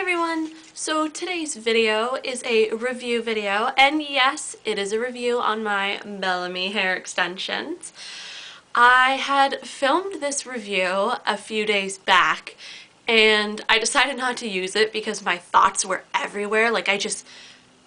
everyone! So today's video is a review video, and yes, it is a review on my Bellami hair extensions. I had filmed this review a few days back, and I decided not to use it because my thoughts were everywhere.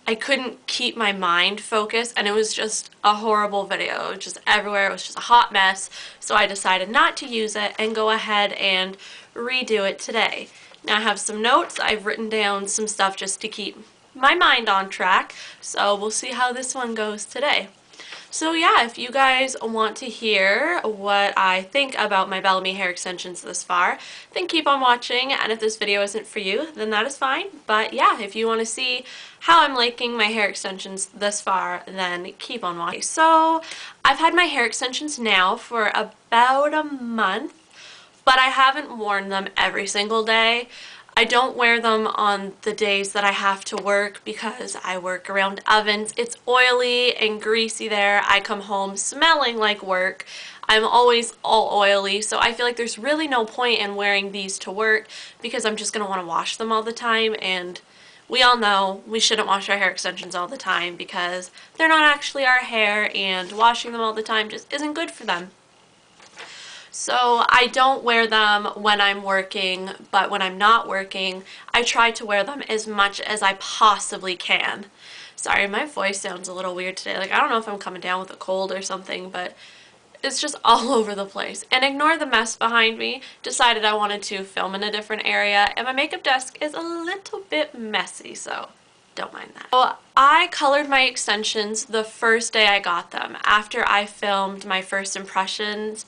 I couldn't keep my mind focused, and it was just a horrible video. It was just everywhere. It was just a hot mess. So I decided not to use it and go ahead and redo it today. Now I have some notes. I've written down some stuff just to keep my mind on track. So we'll see how this one goes today. So yeah, if you guys want to hear what I think about my Bellami hair extensions this far, then keep on watching, and if this video isn't for you, then that is fine. But yeah, if you want to see how I'm liking my hair extensions this far, then keep on watching. So I've had my hair extensions now for about a month, but I haven't worn them every single day. I don't wear them on the days that I have to work because I work around ovens. It's oily and greasy there. I come home smelling like work. I'm always all oily, so I feel like there's really no point in wearing these to work because I'm just going to want to wash them all the time, and we all know we shouldn't wash our hair extensions all the time because they're not actually our hair, and washing them all the time just isn't good for them. So I don't wear them when I'm working, but when I'm not working, I try to wear them as much as I possibly can. Sorry, my voice sounds a little weird today. I don't know if I'm coming down with a cold or something, but it's just all over the place. And ignore the mess behind me. Decided I wanted to film in a different area, and my makeup desk is a little bit messy, so don't mind that. So I colored my extensions the first day I got them. After I filmed my first impressions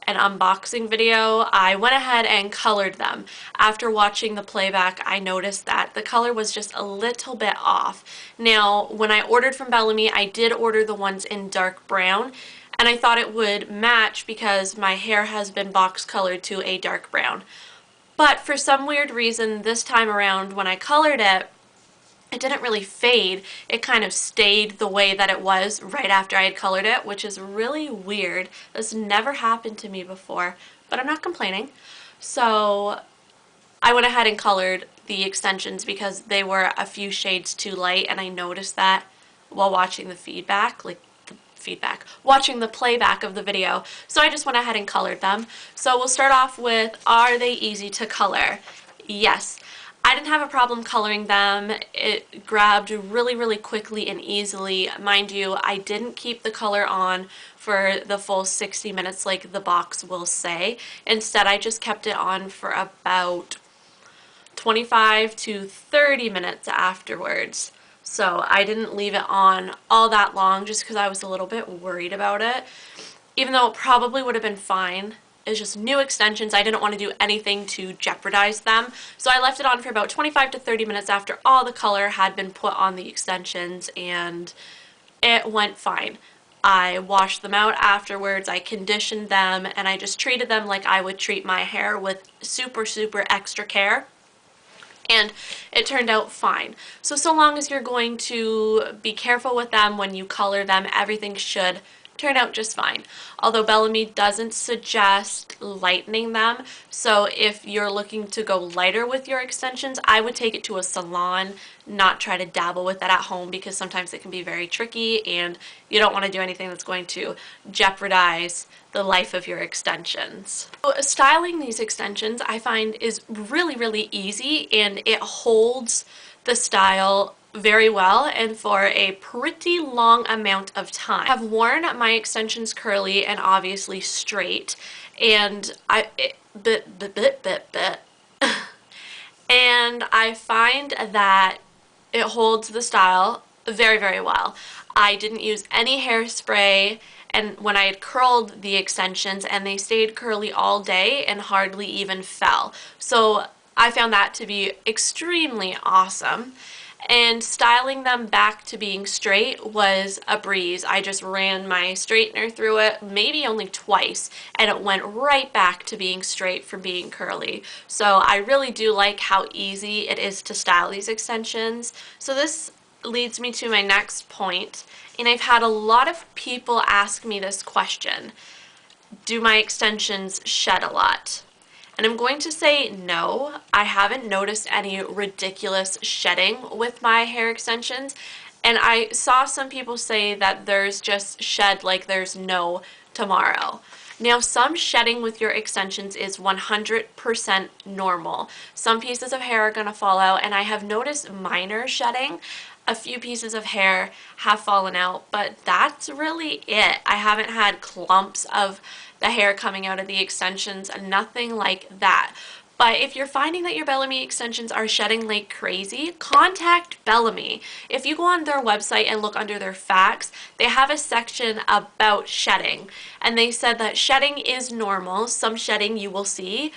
an unboxing video, I went ahead and colored them. After watching the playback, I noticed that the color was just a little bit off. Now, when I ordered from Bellami, I did order the ones in dark brown, and I thought it would match because my hair has been box colored to a dark brown. But for some weird reason, this time around when I colored it, it didn't really fade. It kind of stayed the way that it was right after I had colored it, which is really weird. This never happened to me before, but I'm not complaining. So I went ahead and colored the extensions because they were a few shades too light, and I noticed that while watching the watching the playback of the video. So I just went ahead and colored them. So we'll start off with, are they easy to color? Yes. I didn't have a problem coloring them. It grabbed really quickly and easily. Mind you, I didn't keep the color on for the full 60 minutes like the box will say. Instead, I just kept it on for about 25 to 30 minutes afterwards. So I didn't leave it on all that long just because I was a little bit worried about it. Even though it probably would have been fine. It's just new extensions. I didn't want to do anything to jeopardize them. So I left it on for about 25 to 30 minutes after all the color had been put on the extensions, and it went fine. I washed them out afterwards, I conditioned them, and I just treated them like I would treat my hair with super extra care. And it turned out fine. So long as you're going to be careful with them when you color them, everything should turn out just fine. Although Bellami doesn't suggest lightening them, so if you're looking to go lighter with your extensions, I would take it to a salon, not try to dabble with it at home, because sometimes it can be very tricky and you don't want to do anything that's going to jeopardize the life of your extensions. So styling these extensions I find is really easy, and it holds the style very well and for a pretty long amount of time. I've worn my extensions curly and obviously straight, and and I find that it holds the style very well. I didn't use any hairspray, and when I had curled the extensions, and they stayed curly all day and hardly even fell. So I found that to be extremely awesome. And styling them back to being straight was a breeze. I just ran my straightener through it maybe only twice, and it went right back to being straight from being curly. So I really do like how easy it is to style these extensions. So this leads me to my next point, and I've had a lot of people ask me this question: do my extensions shed a lot? And I'm going to say no. I haven't noticed any ridiculous shedding with my hair extensions. And I saw some people say that there's just shed like there's no tomorrow. Now, some shedding with your extensions is 100% normal. Some pieces of hair are going to fall out, and I have noticed minor shedding. A few pieces of hair have fallen out, but that's really it. I haven't had clumps of the hair coming out of the extensions, nothing like that. But if you're finding that your Bellami extensions are shedding like crazy, contact Bellami. If you go on their website and look under their facts, they have a section about shedding. And they said that shedding is normal. Some shedding you will see.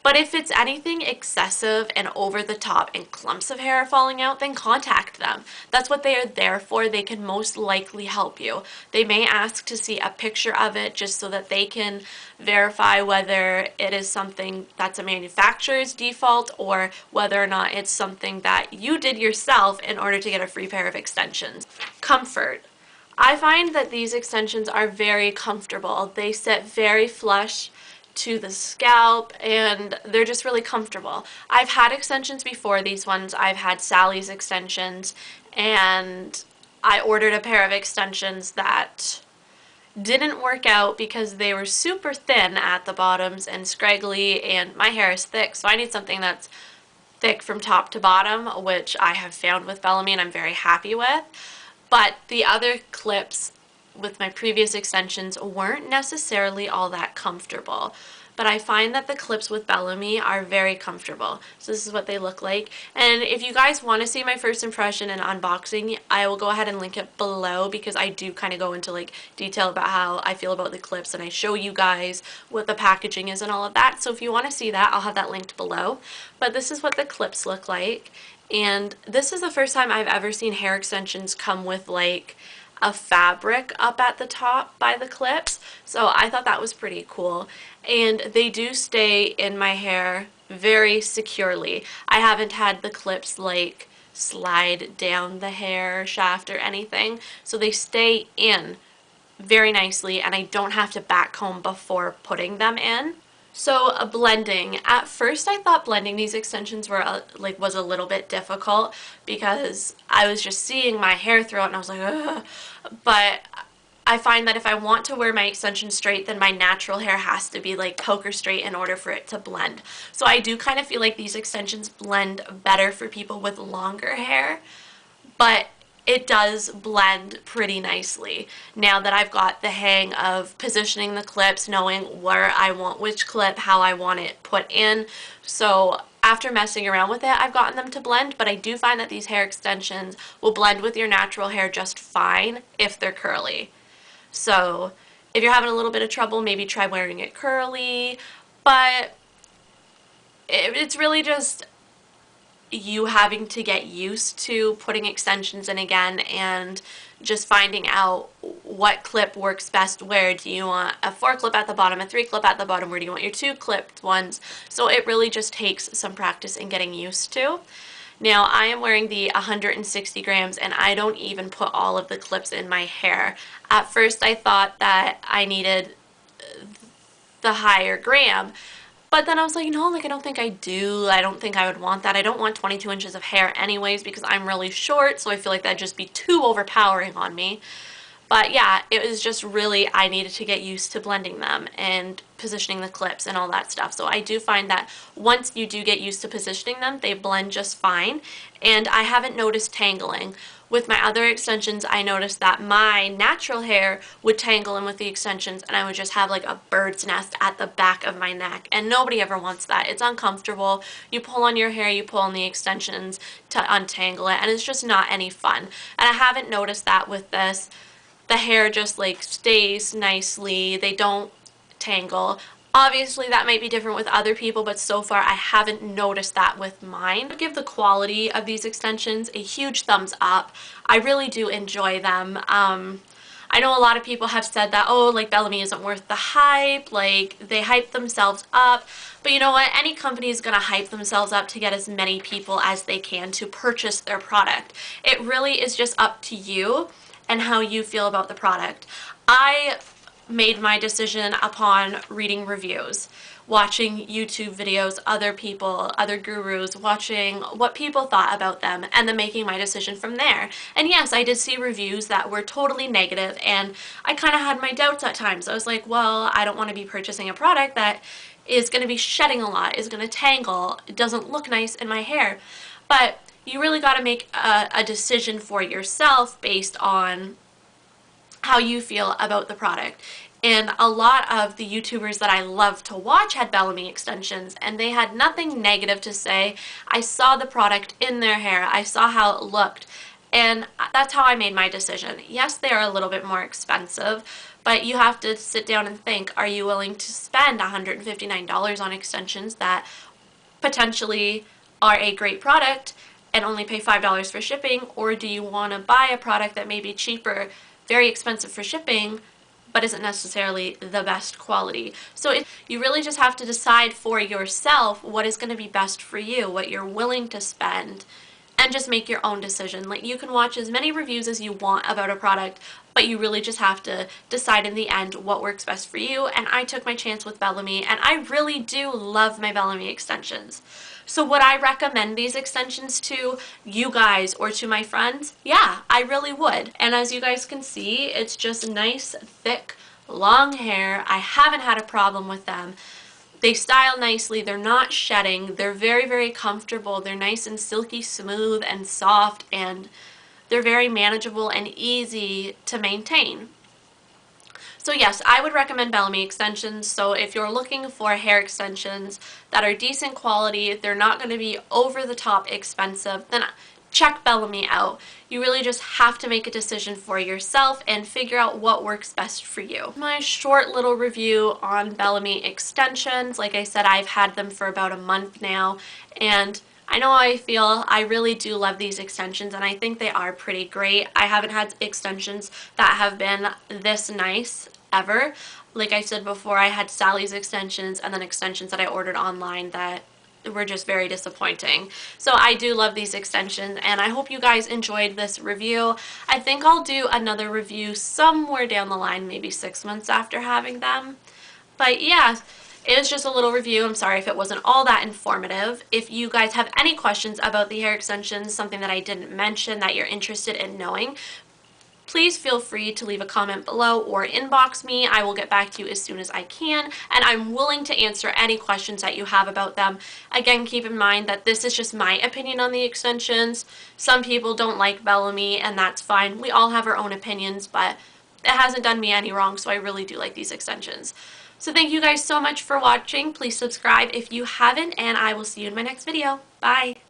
But if it's anything excessive and over the top and clumps of hair falling out, then contact them. That's what they are there for. They can most likely help you. They may ask to see a picture of it just so that they can verify whether it is something that's a manufacturer's default or whether or not it's something that you did yourself in order to get a free pair of extensions. Comfort. I find that these extensions are very comfortable. They sit very flush to the scalp and they're just really comfortable. I've had extensions before these ones. I've had Sally's extensions, and I ordered a pair of extensions that didn't work out because they were super thin at the bottoms and scraggly, and my hair is thick, so I need something that's thick from top to bottom, which I have found with Bellami and I'm very happy with. But the other clips with my previous extensions weren't necessarily all that comfortable. But I find that the clips with Bellami are very comfortable. So this is what they look like. And if you guys want to see my first impression and unboxing, I will go ahead and link it below because I do kind of go into like detail about how I feel about the clips and I show you guys what the packaging is and all of that. So if you want to see that, I'll have that linked below. But this is what the clips look like. And this is the first time I've ever seen hair extensions come with like a fabric up at the top by the clips, so I thought that was pretty cool. And they do stay in my hair very securely. I haven't had the clips like slide down the hair shaft or anything, so they stay in very nicely and I don't have to back comb before putting them in. So blending. At first I thought blending these extensions were was a little bit difficult because I was just seeing my hair through it and I was like, ugh. But I find that if I want to wear my extensions straight, then my natural hair has to be like poker straight in order for it to blend. So I do kind of feel like these extensions blend better for people with longer hair, but it does blend pretty nicely now that I've got the hang of positioning the clips, knowing where I want which clip, how I want it put in. So after messing around with it, I've gotten them to blend, but I do find that these hair extensions will blend with your natural hair just fine if they're curly. So if you're having a little bit of trouble, maybe try wearing it curly, but it's really just you having to get used to putting extensions in again and just finding out what clip works best where. Do you want a 4 clip at the bottom, a 3 clip at the bottom, where do you want your 2 clipped ones? So it really just takes some practice and getting used to. Now I am wearing the 160 grams and I don't even put all of the clips in my hair. At first I thought that I needed the higher gram, but then I was like, no, like I don't think I do. I don't think I would want that. I don't want 22 inches of hair anyways because I'm really short, so I feel like that'd just be too overpowering on me. But yeah, it was just really, I needed to get used to blending them and positioning the clips and all that stuff. So I do find that once you do get used to positioning them, they blend just fine. And I haven't noticed tangling. With my other extensions, I noticed that my natural hair would tangle in with the extensions and I would just have like a bird's nest at the back of my neck. And nobody ever wants that. It's uncomfortable. You pull on your hair, you pull on the extensions to untangle it, and it's just not any fun. And I haven't noticed that with this. The hair just like stays nicely. They don't tangle. Obviously that might be different with other people, but so far I haven't noticed that with mine. I give the quality of these extensions a huge thumbs up. I really do enjoy them. I know a lot of people have said that, oh, like Bellami isn't worth the hype, like they hype themselves up. But you know what? Any company is going to hype themselves up to get as many people as they can to purchase their product. It really is just up to you and how you feel about the product. I made my decision upon reading reviews, watching YouTube videos, other people, other gurus, watching what people thought about them, and then making my decision from there. And yes, I did see reviews that were totally negative, and I kind of had my doubts at times. I was like, well, I don't want to be purchasing a product that is going to be shedding a lot, is going to tangle, it doesn't look nice in my hair. But you really got to make a decision for yourself based on how you feel about the product. And a lot of the YouTubers that I love to watch had Bellami extensions, and they had nothing negative to say. I saw the product in their hair, I saw how it looked, and that's how I made my decision. Yes, they are a little bit more expensive, but you have to sit down and think, are you willing to spend $159 on extensions that potentially are a great product and only pay $5 for shipping, or do you want to buy a product that may be cheaper, very expensive for shipping, but isn't necessarily the best quality? So you really just have to decide for yourself what is going to be best for you, what you're willing to spend, and just make your own decision. Like, you can watch as many reviews as you want about a product, but you really just have to decide in the end what works best for you. And I took my chance with Bellami, and I really do love my Bellami extensions. So would I recommend these extensions to you guys or to my friends? Yeah, I really would. And as you guys can see, it's just nice, thick, long hair. I haven't had a problem with them. They style nicely, they're not shedding, they're very, very comfortable, they're nice and silky smooth and soft, and they're very manageable and easy to maintain. So yes, I would recommend Bellami extensions. So if you're looking for hair extensions that are decent quality, they're not going to be over the top expensive, then check Bellami out. You really just have to make a decision for yourself and figure out what works best for you. My short little review on Bellami extensions. Like I said, I've had them for about a month now, and I know how I feel. I really do love these extensions, and I think they are pretty great. I haven't had extensions that have been this nice ever. Like I said before, I had Sally's extensions and then extensions that I ordered online that were just very disappointing. So I do love these extensions, and I hope you guys enjoyed this review. I think I'll do another review somewhere down the line, maybe 6 months after having them. But yeah, it was just a little review. I'm sorry if it wasn't all that informative. If you guys have any questions about the hair extensions, something that I didn't mention that you're interested in knowing, please feel free to leave a comment below or inbox me. I will get back to you as soon as I can, and I'm willing to answer any questions that you have about them. Again, keep in mind that this is just my opinion on the extensions. Some people don't like Bellami, and that's fine. We all have our own opinions, but it hasn't done me any wrong, so I really do like these extensions. So thank you guys so much for watching. Please subscribe if you haven't, and I will see you in my next video. Bye!